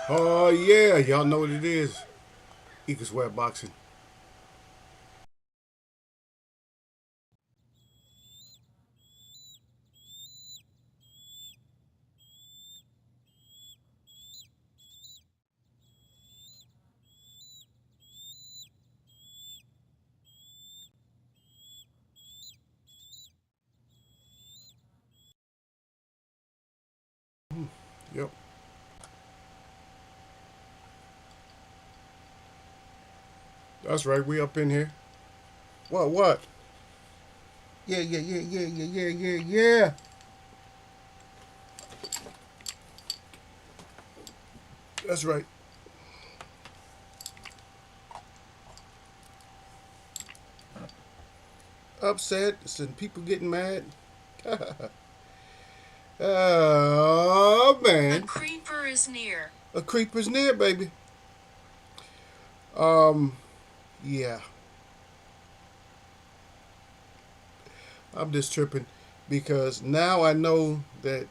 Oh yeah, y'all know what it is. Equal swear boxing. Yep, that's right. We up in here. What? What? Yeah, yeah, yeah, yeah, yeah, yeah, yeah, yeah. That's right. Upset. Some people getting mad. Oh A man, creeper is near. a creeper's near, baby. Um, yeah. I'm just tripping because now I know that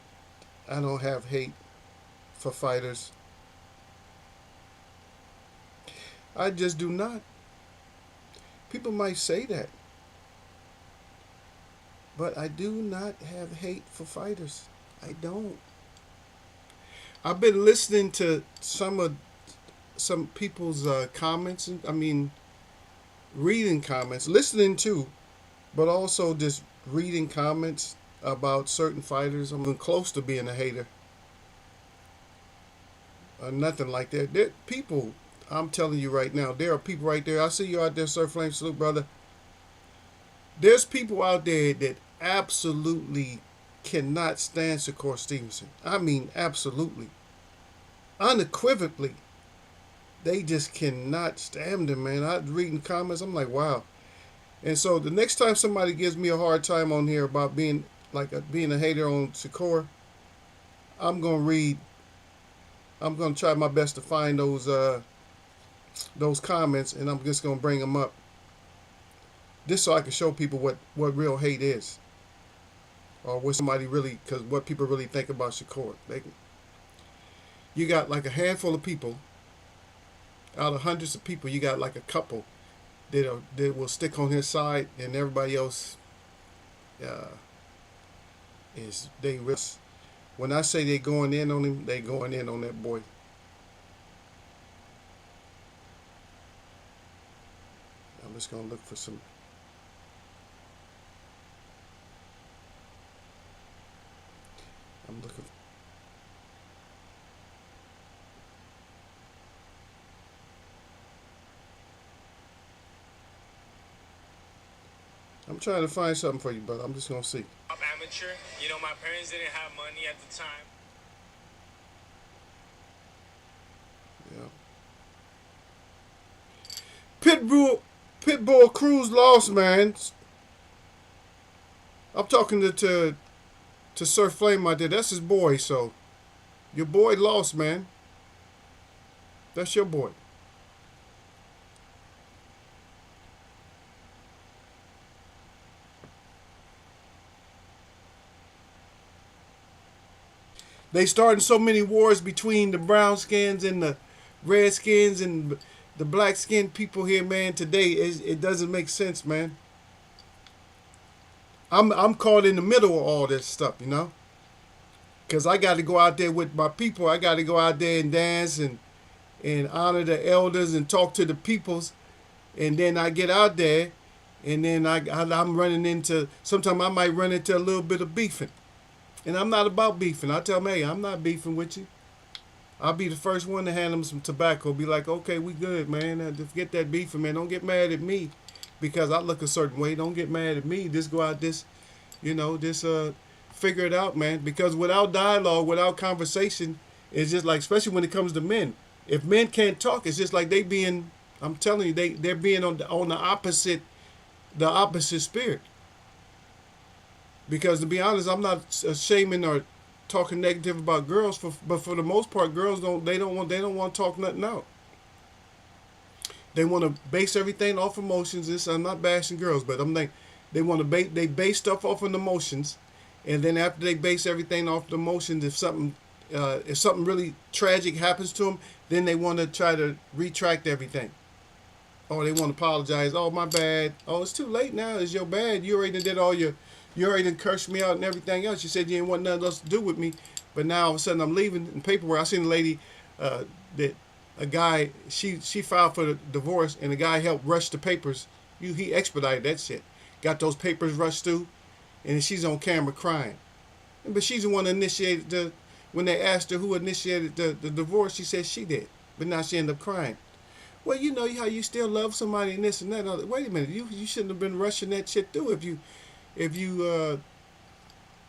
I don't have hate for fighters. I just do not. People might say that, but I do not have hate for fighters. I don't. I've been listening to some people's comments. I mean, reading comments, listening too, but also just reading comments about certain fighters. I'm even close to being a hater or nothing like that. There people. I'm telling you right now, there are people right there. I see you out there, Sir Flame Salute, brother. There's people out there that absolutely cannot stand Shakur Stevenson. I mean, absolutely, unequivocally. They just cannot stand him, man. I reading comments, I'm like, wow. And so the next time somebody gives me a hard time on here about being being a hater on Shakur, I'm gonna read. I'm gonna try my best to find those comments, and I'm just gonna bring them up, just so I can show people what real hate is, or what somebody really, because what people really think about Shakur. You got like a handful of people out of hundreds of people. You got like a couple that will stick on his side, and everybody else uh, is they risk. When I say they going in on him, they going in on that boy. I'm just gonna look for some. I'm looking. I'm trying to find something for you, but I'm just gonna see. I'm amateur. You know, my parents didn't have money at the time. Yeah. Pitbull, Pitbull Cruz lost, man. I'm talking to Sir Flame out there. That's his boy. So your boy lost, man. That's your boy. They starting so many wars between the brown skins and the red skins and the black skinned people here, man. Today it doesn't make sense, man. I'm caught in the middle of all this stuff, you know, because I got to go out there with my people. I got to go out there and dance and honor the elders and talk to the peoples, and then I get out there, and then I'm running into. Sometimes I might run into a little bit of beefing, and I'm not about beefing. I tell them, hey, I'm not beefing with you. I'll be the first one to hand them some tobacco. Be like, okay, we good, man. Just get that beefing, man. Don't get mad at me because I look a certain way. Don't get mad at me. Just go out this, just figure it out, man. Because without dialogue, without conversation, it's just like, especially when it comes to men. If men can't talk, it's just like they being. I'm telling you, they're being on the opposite spirit. Because to be honest, I'm not shaming or talking negative about girls, but for the most part, girls don't want to talk nothing out. They want to base everything off emotions. This I'm not bashing girls, but I'm like they want to base stuff off of emotions, and then after they base everything off the emotions, if something if something really tragic happens to them, then they want to try to retract everything. Oh, they want to apologize. Oh, my bad. Oh, it's too late now. It's your bad. You already did all your, you already done cursed me out and everything else. You said you didn't want nothing else to do with me, but now all of a sudden I'm leaving in paperwork. I seen a lady that a guy she filed for the divorce, and the guy helped rush the papers. He expedited that shit. Got those papers rushed through, and she's on camera crying. But she's the one that initiated the. When they asked her who initiated the divorce, she said she did. But now she ended up crying. Well, you know how you still love somebody and this and that. Wait a minute, you shouldn't have been rushing that shit through if you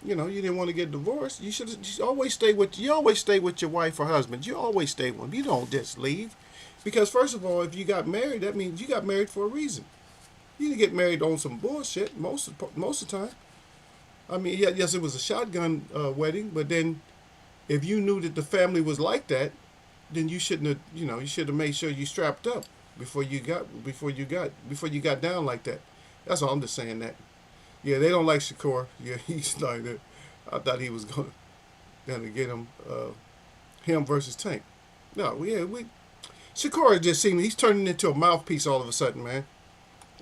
you know you didn't want to get divorced. You should always stay with your wife or husband. You always stay with them. You don't just leave, because first of all, if you got married, that means you got married for a reason. You didn't get married on some bullshit most of the time. I mean, yeah, yes, it was a shotgun wedding, but then if you knew that the family was like that, then you shouldn't have, you should have made sure you strapped up before you got down like that. That's all. I'm just saying that. Yeah, they don't like Shakur. Yeah, he's like that. I thought he was gonna get him versus Tank. No, yeah, Shakur just seemed he's turning into a mouthpiece all of a sudden, man.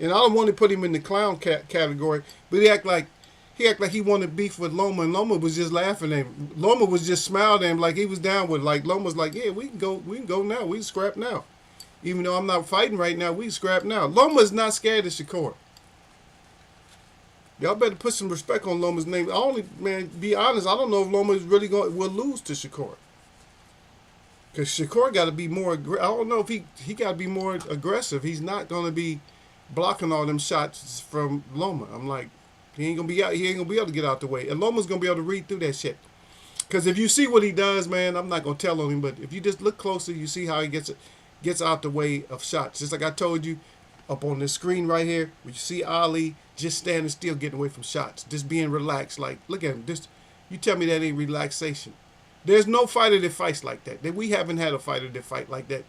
And I don't want to put him in the clown category, but he act like he wanted beef with Loma, and Loma was just laughing at him. Loma was just smiling at him like he was down with. Like Loma's like, yeah, we can go now, we can scrap now. Even though I'm not fighting right now, we can scrap now. Loma's not scared of Shakur. Y'all better put some respect on Loma's name. Be honest, I don't know if Loma is really will lose to Shakur. Because Shakur got to be more. I don't know if he got to be more aggressive. He's not going to be blocking all them shots from Loma. I'm like, he ain't gonna be able to get out the way. And Loma's gonna be able to read through that shit. Because if you see what he does, man, I'm not gonna tell on him, but if you just look closer, you see how he gets out the way of shots. Just like I told you, up on this screen right here, where you see Ali just standing still, getting away from shots, just being relaxed. Like, look at him. You tell me that ain't relaxation. There's no fighter that fights like that. We haven't had a fighter that fight like that.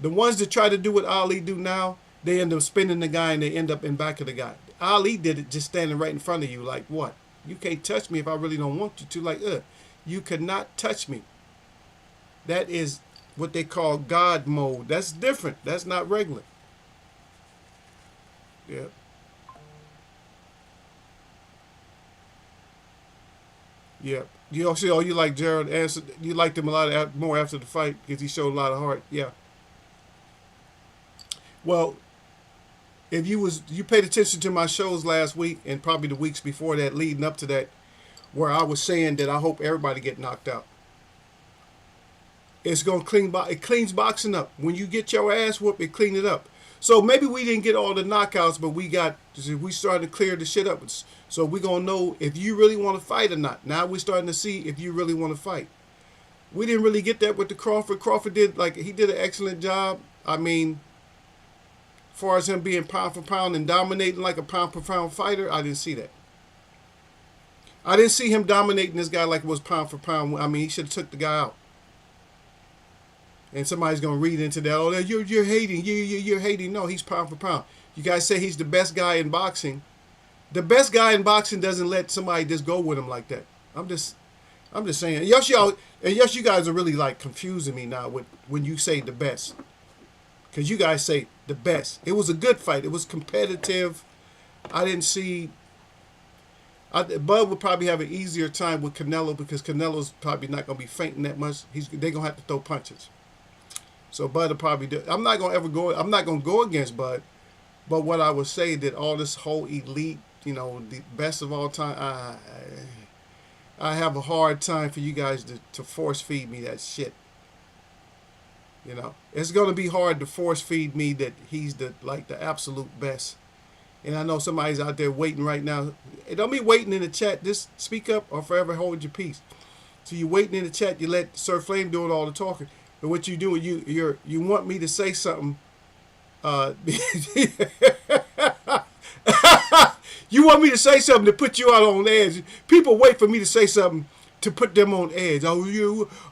The ones that try to do what Ali do now, they end up spinning the guy and they end up in back of the guy. Ali did it just standing right in front of you. Like, what? You can't touch me if I really don't want you to. Like, you cannot touch me. That is what they call God mode. That's different. That's not regular. Yeah. Yeah. You also, you like Gerald Anderson. You liked him a lot more after the fight because he showed a lot of heart. Yeah. Well, if you paid attention to my shows last week and probably the weeks before that, leading up to that, where I was saying that I hope everybody get knocked out. It's gonna it cleans boxing up. When you get your ass whooped, it clean it up. So maybe we didn't get all the knockouts, but we started to clear the shit up. So we're gonna know if you really want to fight or not. Now we're starting to see if you really want to fight. We didn't really get that with the Crawford. Crawford did an excellent job. I mean, as far as him being pound for pound and dominating like a pound for pound fighter, I didn't see that. I didn't see him dominating this guy like it was pound for pound. I mean, he should have took the guy out. And somebody's gonna read into that. Oh, you're hating. You're hating. No, he's pound for pound. You guys say he's the best guy in boxing. The best guy in boxing doesn't let somebody just go with him like that. I'm just saying. Yes, you guys are really like confusing me now with when you say the best. Because you guys say the best. It was a good fight. It was competitive. I didn't see. Bud would probably have an easier time with Canelo because Canelo's probably not going to be fainting that much. They're going to have to throw punches. So Bud will probably do. I'm not going to go against Bud. But what I would say that all this whole elite, the best of all time, I have a hard time for you guys to force feed me that shit. It's going to be hard to force feed me that he's the absolute best. And I know somebody's out there waiting right now. Don't be waiting in the chat. Just speak up or forever hold your peace. So you're waiting in the chat. You let Sir Flame do all the talking. But what you do, you want me to say something. You want me to say something to put you out on edge. People wait for me to say something to put them on edge. I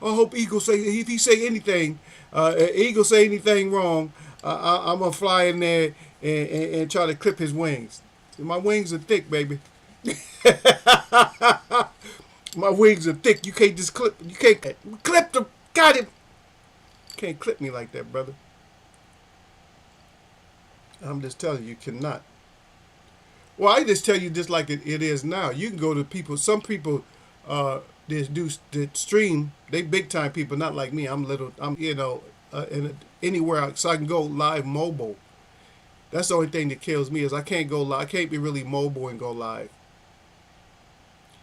hope Eagle say, if he say anything, Eagle say anything wrong, I'm gonna fly in there and try to clip his wings. My wings are thick, baby. My wings are thick. You can't just clip. You can't clip them. Got him. Can't clip me like that, brother. I'm just telling you, you cannot. Well, I just tell you just like it is now. You can go to people. Some people that stream. They big time people, not like me. I'm little. I'm anywhere so I can go live mobile. That's the only thing that kills me is I can't go live. I can't be really mobile and go live.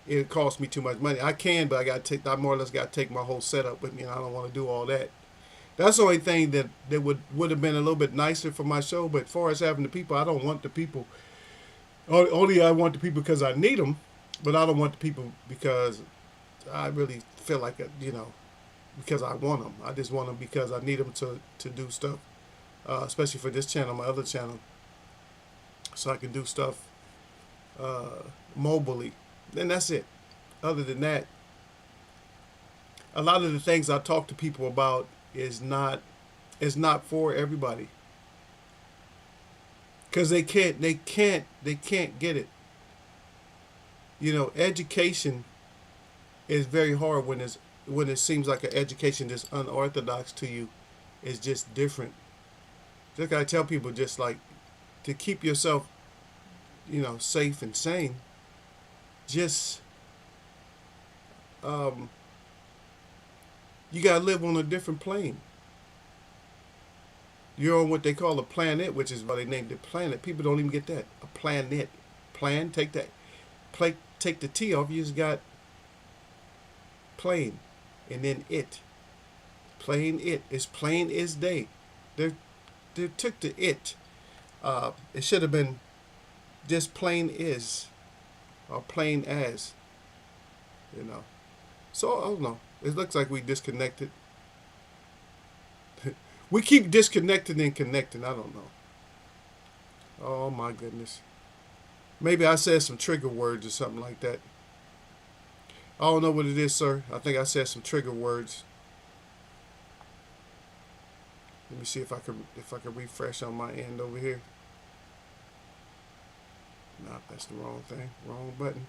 It costs me too much money. I can, but I got to take. I more or less got to take my whole setup with me, and I don't want to do all that. That's the only thing that would have been a little bit nicer for my show. But as far as having the people, I don't want the people. Only I want the people because I need them, but I don't want the people because I really feel like because I want them. I just want them because I need them to do stuff, especially for this channel, my other channel, so I can do stuff mobily. Then that's it. Other than that, a lot of the things I talk to people about is not for everybody because they can't get it. Education is very hard when it seems like an education that's unorthodox to you. It's just different. Just gotta tell people just like to keep yourself, safe and sane. Just um, you gotta live on a different plane. You're on what they call a planet, which is why they named it planet. People don't even get that. A planet. Plan, take that. Take the T off. You just got plane. And then it. Plain it. It's plain as day. They took the it. It should have been just plain is. Or plain as. So, I don't know. It looks like we disconnected. We keep disconnecting and connecting. I don't know. Oh my goodness. Maybe I said some trigger words or something like that. I don't know what it is, sir. I think I said some trigger words. Let me see if I can refresh on my end over here. No, that's the wrong thing. Wrong button.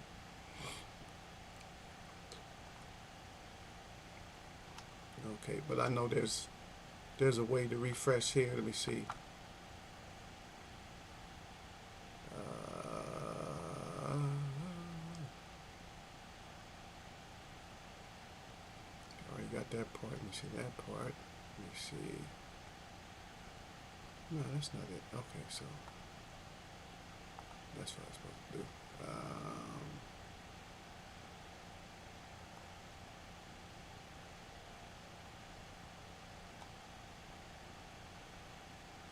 Okay, but I know there's a way to refresh here. Let me see. Already got that part. Let me see that part. Let me see. No, that's not it. Okay, so that's what I'm supposed to do.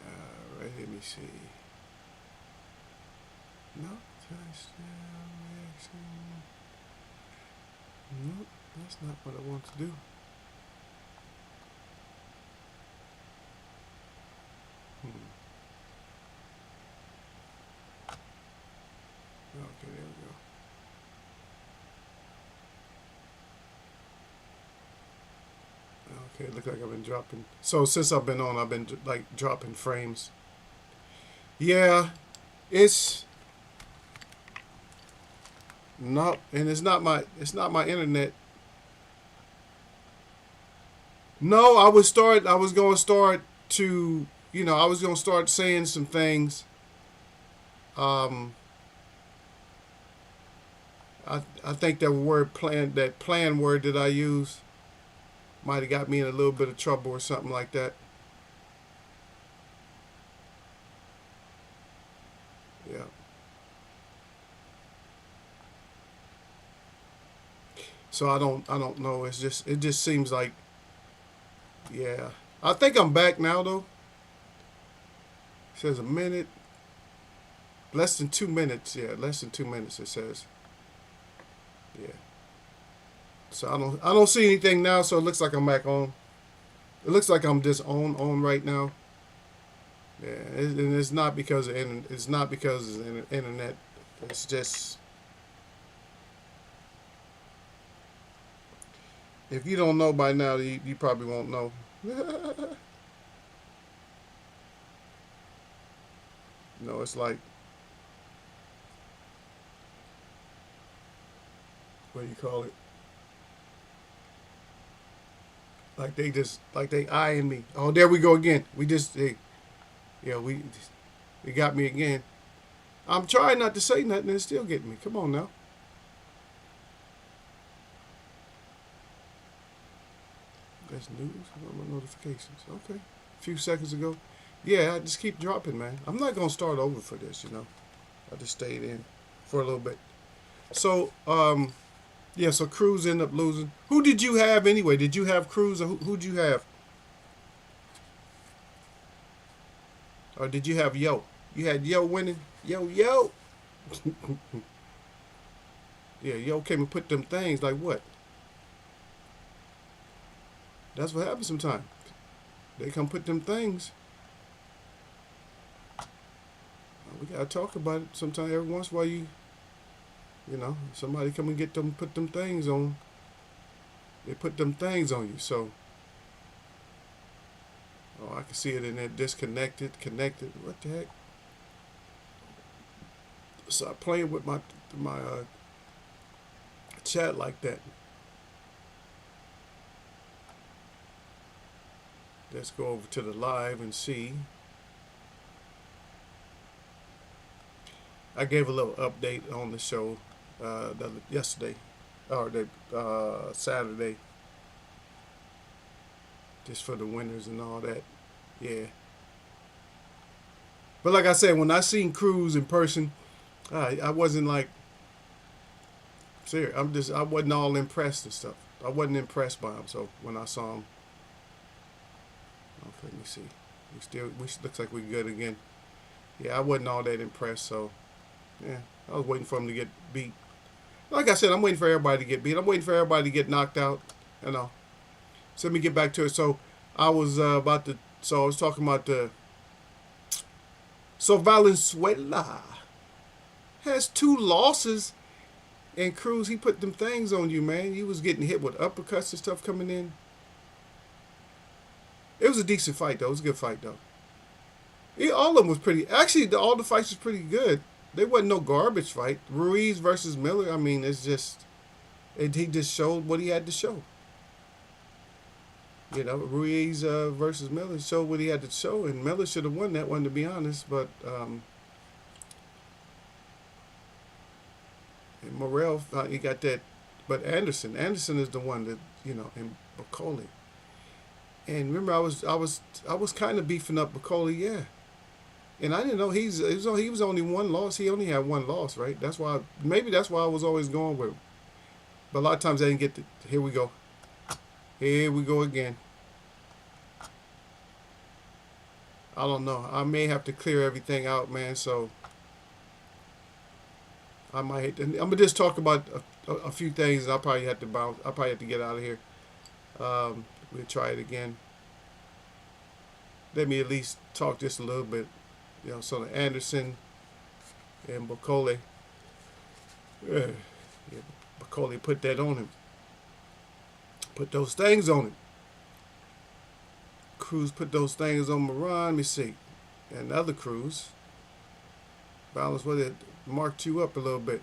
Alright, let me see. No, touchdown reaction. Nope, that's not what I want to do. Okay, there we go. Okay, it looks like I've been dropping. So since I've been on, I've been like dropping frames. Yeah, it's not, and it's not my internet. No, I was going to start to, I was going to start saying some things. Um, I think that plan word that I use might have got me in a little bit of trouble or something like that. Yeah. So I don't know. It just seems like, yeah. I think I'm back now though. It says a minute. Less than 2 minutes. Yeah, less than 2 minutes it says. Yeah. So I don't see anything now, so it looks like I'm back on. It looks like I'm just on right now. Yeah, and it's not because it's not because of the internet. It's just if you don't know by now, you probably won't know. It's like what do you call it? like they eyeing me. Oh, there we go again. Yeah, they got me again. I'm trying not to say nothing and it's still getting me. Come on now. That's news. What notifications? Okay. A few seconds ago. Yeah, I just keep dropping, man. I'm not gonna start over for this, you know. I just stayed in for a little bit. So, yeah. So Cruz ended up losing. Who did you have anyway? Did you have Cruz or who'd you have? Or did you have Yo? You had Yo winning. Yo. Yeah, Yo came and put them things like what? That's what happens sometimes. They come put them things. We gotta talk about it sometime. Every once in a while, you know, somebody come and get them, put them things on. They put them things on you. So, oh, I can see it in there. Disconnected, connected. What the heck? Stop playing with my chat like that. Let's go over to the live and see. I gave a little update on the show yesterday or Saturday, just for the winners and all that. Yeah. But like I said, when I seen Cruz in person, I wasn't like serious. I wasn't all impressed and stuff. I wasn't impressed by him. So when I saw him, okay, let me see. We looks like we're good again. Yeah, I wasn't all that impressed. So yeah, I was waiting for him to get beat. Like I said, I'm waiting for everybody to get beat. I'm waiting for everybody to get knocked out. You know. So let me get back to it. So I was So I was talking about the. So Valenzuela has 2 losses, and Cruz, he put them things on you, man. You was getting hit with uppercuts and stuff coming in. It was a decent fight, though. It was a good fight, though. All of them was pretty. Actually, all the fights was pretty good. There wasn't no garbage fight. Ruiz versus Miller. I mean, it's just, he just showed what he had to show. You know, Ruiz versus Miller showed what he had to show, and Miller should have won that one, to be honest. But and Morrell, he got that. But Anderson is the one that, you know, and Bacoli. And remember, I was kind of beefing up Bacoli, yeah. And I didn't know he was only one loss. He only had one loss, right? Maybe that's why I was always going with him. But a lot of times I didn't get here we go. Here we go again. I don't know. I may have to clear everything out, man. So I might. I'm gonna just talk about a few things, and I'll probably have to bounce. I'll probably have to get out of here. We'll try it again. Let me at least talk just a little bit. You know, so the Anderson and Bacoli. Yeah, Bacoli put that on him. Put those things on him. Cruz put those things on Moran. Let me see. And the other Cruz. Balance with it marked you up a little bit.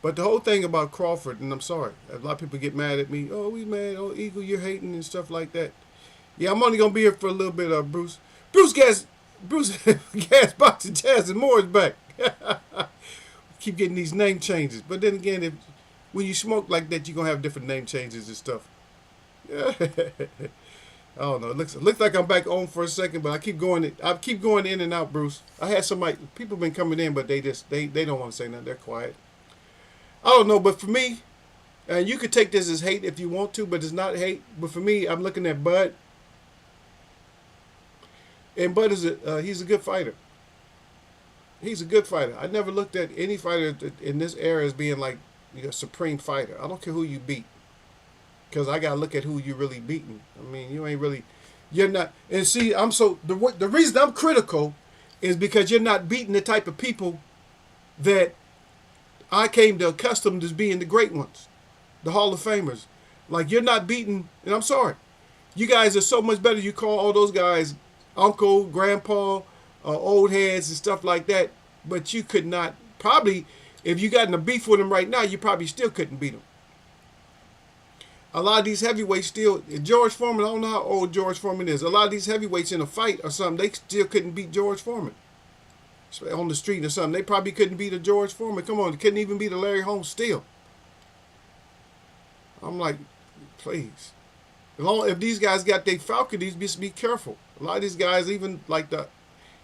But the whole thing about Crawford, and I'm sorry, a lot of people get mad at me. Oh, we mad. Oh, Eagle, you're hating and stuff like that. Yeah, I'm only gonna be here for a little bit, Bruce. Bruce Gas Boxing Jazz and Moore's back. Keep getting these name changes. But then again, when you smoke like that, you're gonna have different name changes and stuff. Yeah. I don't know. It looks like I'm back on for a second, but I keep going in and out, Bruce. I had people been coming in, but they don't want to say nothing. They're quiet. I don't know, but for me, and you could take this as hate if you want to, but it's not hate. But for me, I'm looking at Bud, and Bud he's a good fighter. He's a good fighter. I never looked at any fighter in this era as being like, you know, supreme fighter. I don't care who you beat, because I gotta look at who you really beating. I mean, you're not. And see, the reason I'm critical is because you're not beating the type of people that I came to accustomed as being the great ones, the Hall of Famers. Like, you're not beating, and I'm sorry, you guys are so much better. You call all those guys uncle, grandpa, old heads and stuff like that, but you could not, probably, if you got in a beef with them right now, you probably still couldn't beat them. A lot of these heavyweights still, George Foreman, I don't know how old George Foreman is. A lot of these heavyweights in a fight or something, they still couldn't beat George Foreman on the street or something. They probably couldn't beat a George Foreman. Come on, they couldn't even beat a Larry Holmes still. I'm like, please. If these guys got their faculties, just be careful. A lot of these guys, even like the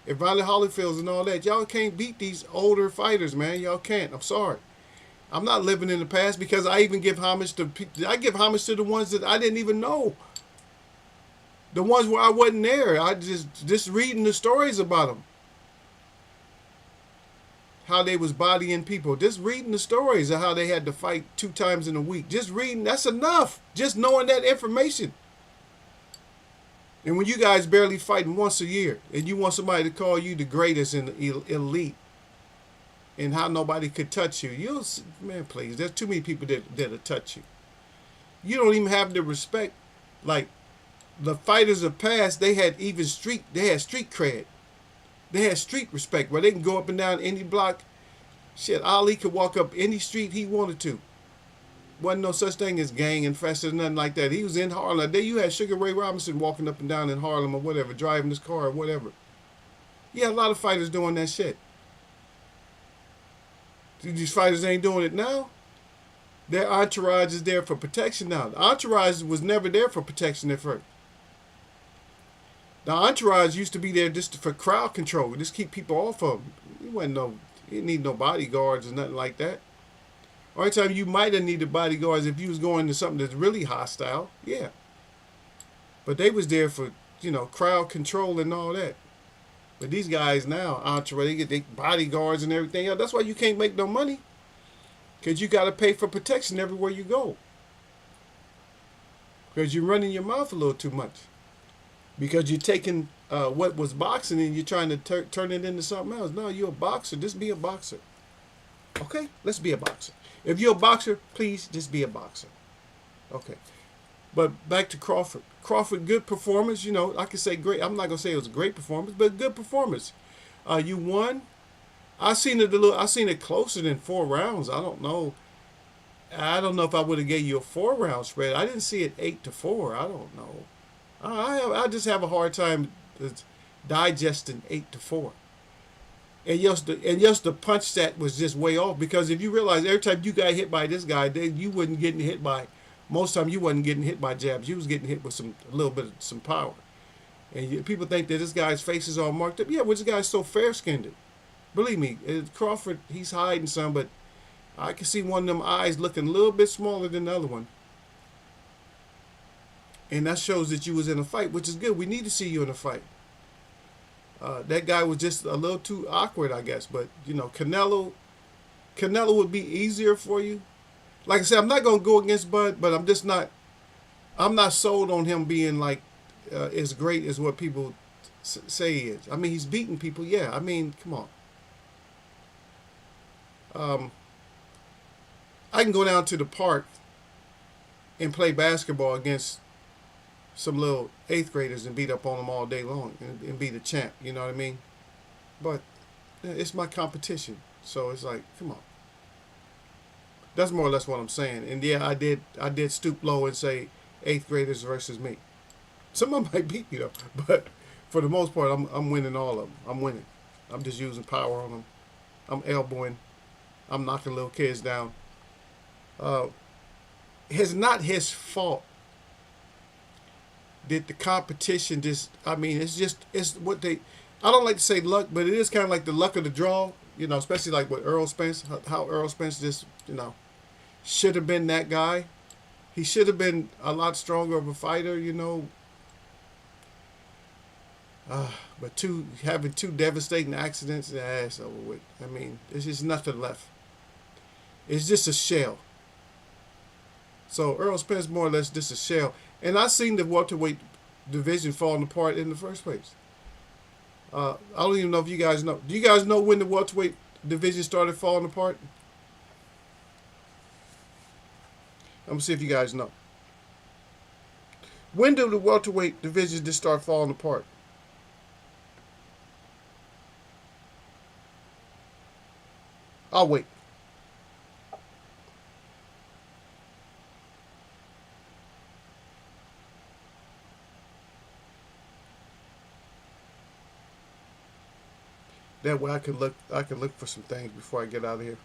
Evander Holyfields and all that, y'all can't beat these older fighters, man. Y'all can't. I'm sorry. I'm not living in the past because I even give homage to the ones that I didn't even know. The ones where I wasn't there. I just reading the stories about them. How they was bodying people. Just reading the stories of how they had to fight 2 times in a week. Just reading, that's enough. Just knowing that information. And when you guys barely fighting once a year and you want somebody to call you the greatest and elite and how nobody could touch you, man, please, there's too many people that'll touch you. You don't even have the respect. Like the fighters of past, they had street cred. They had street respect where they can go up and down any block. Shit, Ali could walk up any street he wanted to. Wasn't no such thing as gang infested or nothing like that. He was in Harlem. There you had Sugar Ray Robinson walking up and down in Harlem or whatever, driving his car or whatever. Yeah, a lot of fighters doing that shit. These fighters ain't doing it now. Their entourage is there for protection now. The entourage was never there for protection at first. The entourage used to be there just for crowd control, just keep people off of them. You didn't need no bodyguards or nothing like that. Only time you might have needed bodyguards if you was going to something that's really hostile, yeah. But they was there for, crowd control and all that. But these guys now, entourage, they get their bodyguards and everything else. That's why you can't make no money. Because you got to pay for protection everywhere you go. Because you're running your mouth a little too much. Because you're taking what was boxing and you're trying to turn it into something else. No, you're a boxer. Just be a boxer. Okay? Let's be a boxer. If you're a boxer, please just be a boxer. Okay. But back to Crawford. Crawford, good performance. I could say great. I'm not going to say it was a great performance, but good performance. You won. I seen it closer than 4 rounds. I don't know. I don't know if I would have gave you a 4-round spread. I didn't see it 8-4. I don't know. I just have a hard time digesting 8-4. And just the punch set was just way off, because if you realize every time you got hit by this guy, then you wasn't getting hit by. Most time you wasn't getting hit by jabs. You was getting hit with a little bit of some power. And people think that this guy's face is all marked up. Yeah, well, this guy's so fair-skinned. Believe me, Crawford, he's hiding some, but I can see one of them eyes looking a little bit smaller than the other one. And that shows that you was in a fight, which is good. We need to see you in a fight. That guy was just a little too awkward, I guess. But, Canelo would be easier for you. Like I said, I'm not going to go against Bud, but I'm not sold on him being like as great as what people say he is. I mean, he's beating people, yeah. I mean, come on. I can go down to the park and play basketball against some little 8th graders and beat up on them all day long and be the champ, you know what I mean? But it's my competition, so it's like, come on. That's more or less what I'm saying. And yeah, I did stoop low and say 8th graders versus me. Some of them might beat me though, but for the most part, I'm winning all of them. I'm winning. I'm just using power on them. I'm elbowing. I'm knocking little kids down. It's not his fault. Did the competition it's what they, I don't like to say luck, but it is kind of like the luck of the draw, especially like with Earl Spence, how Earl Spence just, should have been that guy. He should have been a lot stronger of a fighter, but having 2 devastating accidents, it's over with. I mean, there's just nothing left. It's just a shell. So Earl Spence more or less just a shell. And I seen the welterweight division falling apart in the first place. I don't even know if you guys know. Do you guys know when the welterweight division started falling apart? I'm going to see if you guys know. When did the welterweight division just start falling apart? I'll wait. That way I can look for some things before I get out of here.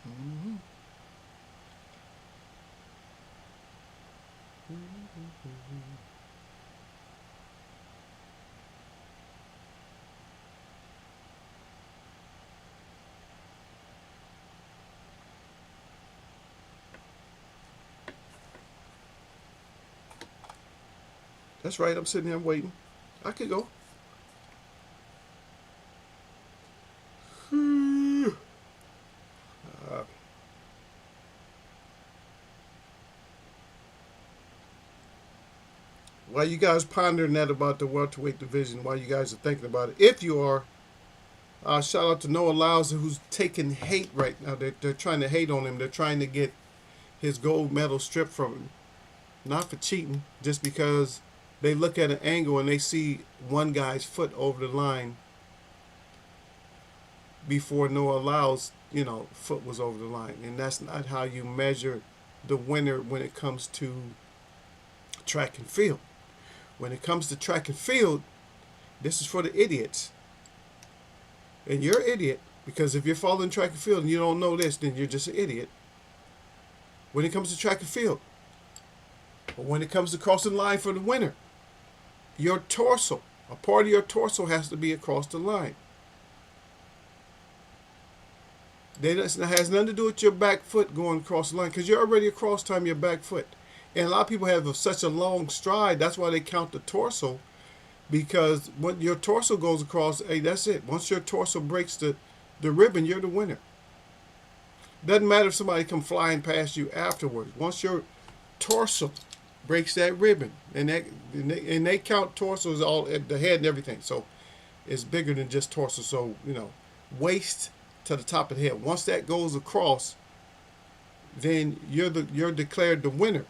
Hmm. That's right. I'm sitting there waiting. I could go. Uh, while you guys pondering that about the welterweight division, while you guys are thinking about it, if you are, shout out to Noah Lyles who's taking hate right now. They're trying to hate on him. They're trying to get his gold medal stripped from him. Not for cheating, just because they look at an angle and they see one guy's foot over the line before Noah Lyles, foot was over the line. And that's not how you measure the winner when it comes to track and field. When it comes to track and field, this is for the idiots. And you're an idiot because if you're following track and field and you don't know this, then you're just an idiot. When it comes to track and field, but when it comes to crossing the line for the winner, your torso, a part of your torso has to be across the line. It has nothing to do with your back foot going across the line because you're already across time your back foot. And a lot of people have such a long stride. That's why they count the torso, because when your torso goes across, hey, that's it. Once your torso breaks the ribbon, you're the winner. Doesn't matter if somebody come flying past you afterwards. Once your torso breaks that ribbon, and they count torsos all at the head and everything. So it's bigger than just torso. So waist to the top of the head. Once that goes across, then you're declared the winner.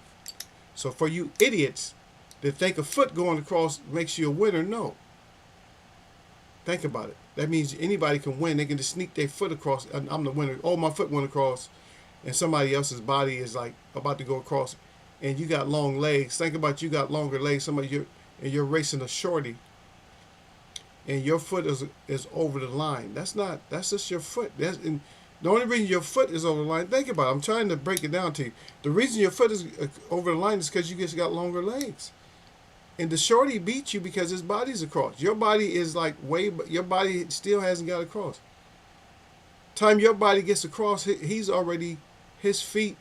So for you idiots that think a foot going across makes you a winner, no. Think about it. That means anybody can win. They can just sneak their foot across. And I'm the winner. Oh, my foot went across, and somebody else's body is like about to go across, and you got long legs. Think about you got longer legs. You're racing a shorty, and your foot is over the line. That's just your foot. And the only reason your foot is over the line, think about it. I'm trying to break it down to you. The reason your foot is over the line is because you just got longer legs. And the shorty beats you because his body's across. Your body is like your body still hasn't got across. Time your body gets across, he's already, his feet,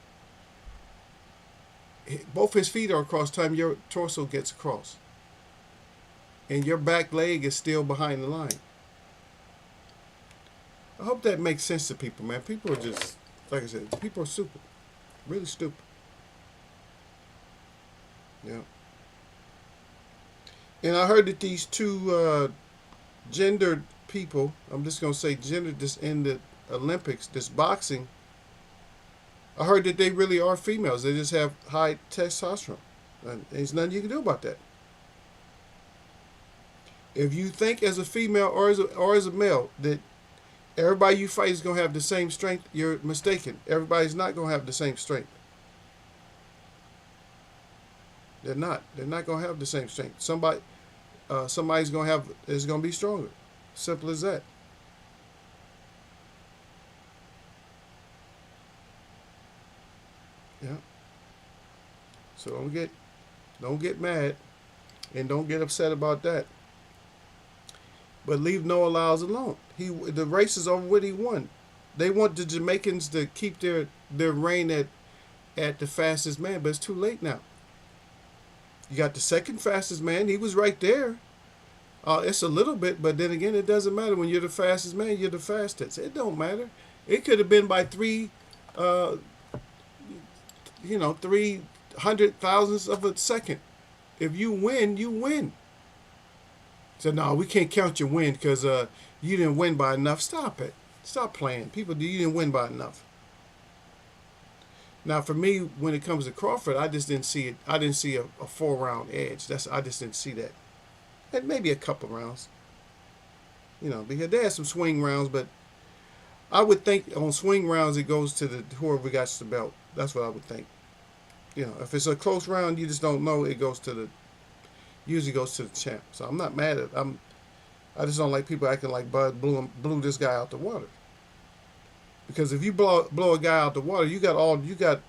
both his feet are across. Time your torso gets across. And your back leg is still behind the line. I hope that makes sense to people, man. People are just, like I said, people are stupid. Really stupid. Yeah. And I heard that these two gendered people, I'm just going to say gendered this in the Olympics, this boxing, I heard that they really are females. They just have high testosterone. And there's nothing you can do about that. If you think as a female or as a male that everybody you fight is going to have the same strength, you're mistaken. Everybody's not going to have the same strength. They're not. They're not going to have the same strength. Somebody's going to is going to be stronger. Simple as that. Yeah. So don't get mad, and don't get upset about that. But leave Noah Lyles alone. The race is over with. He won. They want the Jamaicans to keep their reign at the fastest man, but it's too late now. You got the second fastest man. He was right there. It's a little bit, but then again, it doesn't matter. When you're the fastest man, you're the fastest. It don't matter. It could have been by 300,000ths of a second. If you win, you win. So no, we can't count your win because you didn't win by enough. Stop it. Stop playing. People, you didn't win by enough. Now, for me, when it comes to Crawford, I just didn't see it. I didn't see a 4-round edge. I just didn't see that. And maybe a couple rounds. Because they had some swing rounds, but I would think on swing rounds it goes to whoever got the belt. That's what I would think. If it's a close round, you just don't know. It goes to usually goes to the champ. So I'm not mad at. I just don't like people acting like Bud blew this guy out the water. Because if you blow a guy out the water, you got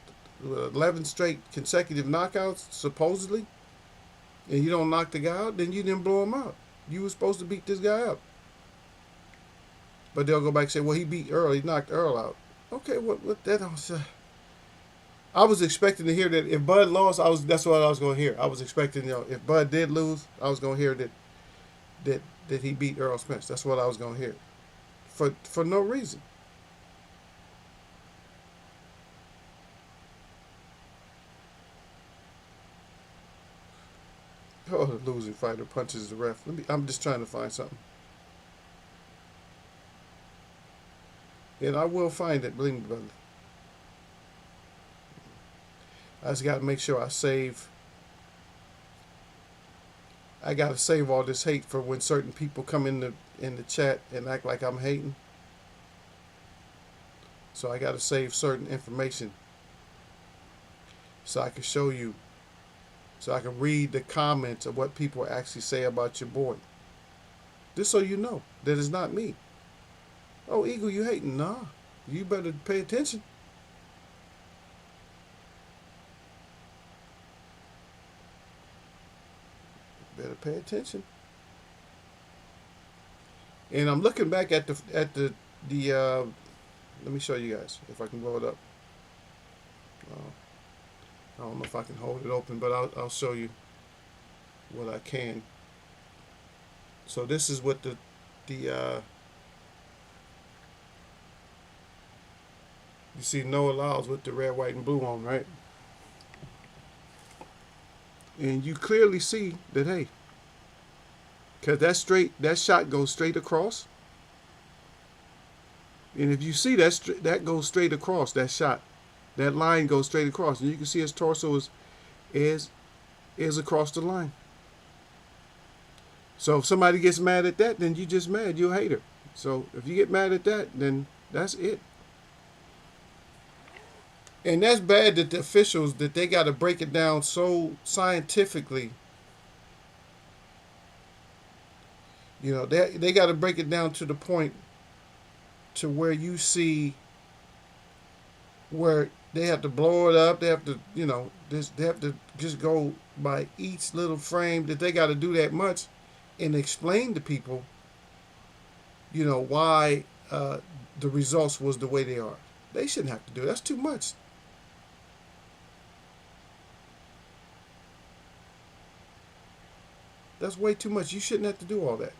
11 straight consecutive knockouts supposedly, and you don't knock the guy out, then you didn't blow him out. You were supposed to beat this guy out. But they'll go back and say, well, he beat Earl. He knocked Earl out. Okay, what that was. I was expecting to hear that if Bud lost, that's what I was going to hear. I was expecting, if Bud did lose, I was going to hear that he beat Earl Spence. That's what I was going to hear. For no reason. Oh, the losing fighter punches the ref. I'm just trying to find something. And I will find it, believe me, brother. I just got to make sure I save. I got to save all this hate for when certain people come in the chat and act like I'm hating. So I got to save certain information so I can show you, so I can read the comments of what people actually say about your boy. Just so you know that it's not me. Oh, Eagle, you hating? Nah, you better pay attention. Better pay attention. And I'm looking back at the let me show you guys if I can blow it up. I don't know if I can hold it open, but I'll show you what I can. So this is what the you see no allows with the red, white, and blue on, right? And you clearly see that, hey, because that shot goes straight across. And if you see that goes straight across, that shot, that line goes straight across, and you can see his torso is across the line. So if somebody gets mad at that, then you just mad, you're a hater. So if you get mad at that, then that's it. And that's bad that the officials, that they got to break it down so scientifically. They got to break it down to the point to where you see where they have to blow it up. They have to, they have to just go by each little frame, that they got to do that much and explain to people, why the results was the way they are. They shouldn't have to do it. That's too much. That's way too much. You shouldn't have to do all that.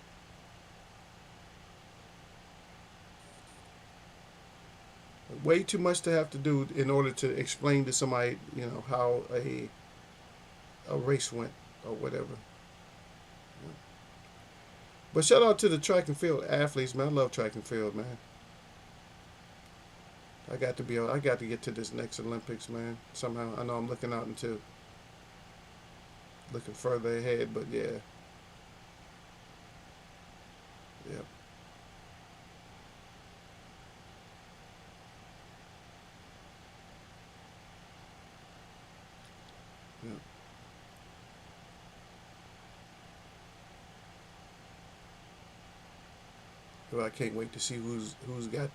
Way too much to have to do in order to explain to somebody, how a race went or whatever. But shout out to the track and field athletes, man. I love track and field, man. I got to get to this next Olympics, man. Somehow, I know I'm looking further ahead, but yeah. Yep. Yep. Well, I can't wait to see who's got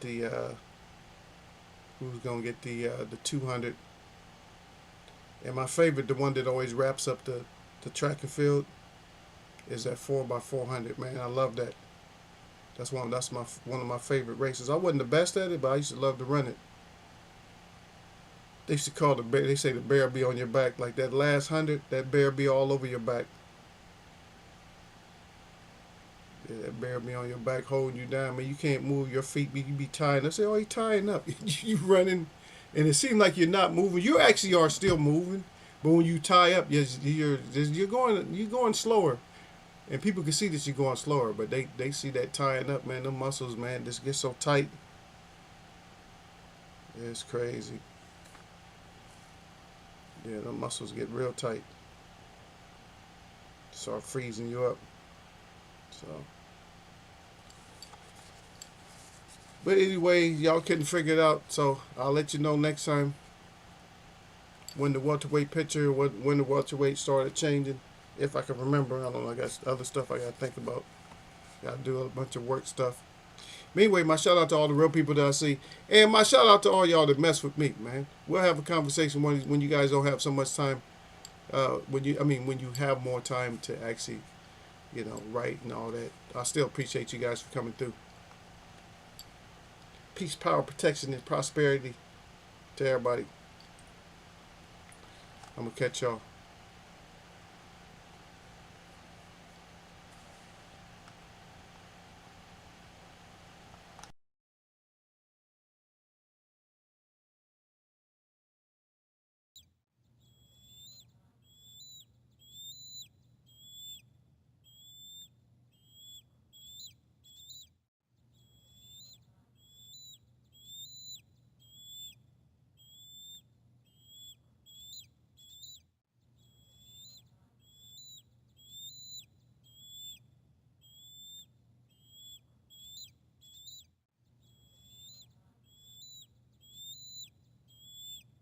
who's gonna get the 200. And my favorite, the one that always wraps up the track and field, is that 4x400. Man, I love that. That's one of my favorite races. I wasn't the best at it, but I used to love to run it. They used to call the bear. They say the bear be on your back, like that last 100. That bear be all over your back. Yeah, that bear be on your back, holding you down. Man, you can't move your feet. You be tying. I say, oh, you tying up. You running, and it seems like you're not moving. You actually are still moving, but when you tie up, you're going slower. And people can see that you're going slower, but they see that tying up, man. Them muscles, man, just get so tight. It's crazy. Yeah, them muscles get real tight. Start freezing you up. So. But anyway, y'all couldn't figure it out, so I'll let you know next time when the welterweight picture, when the welterweight started changing. if I can remember. I don't know. I got other stuff I got to think about. Got to do a bunch of work stuff. But anyway, my shout out to all the real people that I see, and my shout out to all y'all that mess with me, man. We'll have a conversation when you guys don't have so much time. When you have more time to actually, write and all that. I still appreciate you guys for coming through. Peace, power, protection, and prosperity to everybody. I'm gonna catch y'all.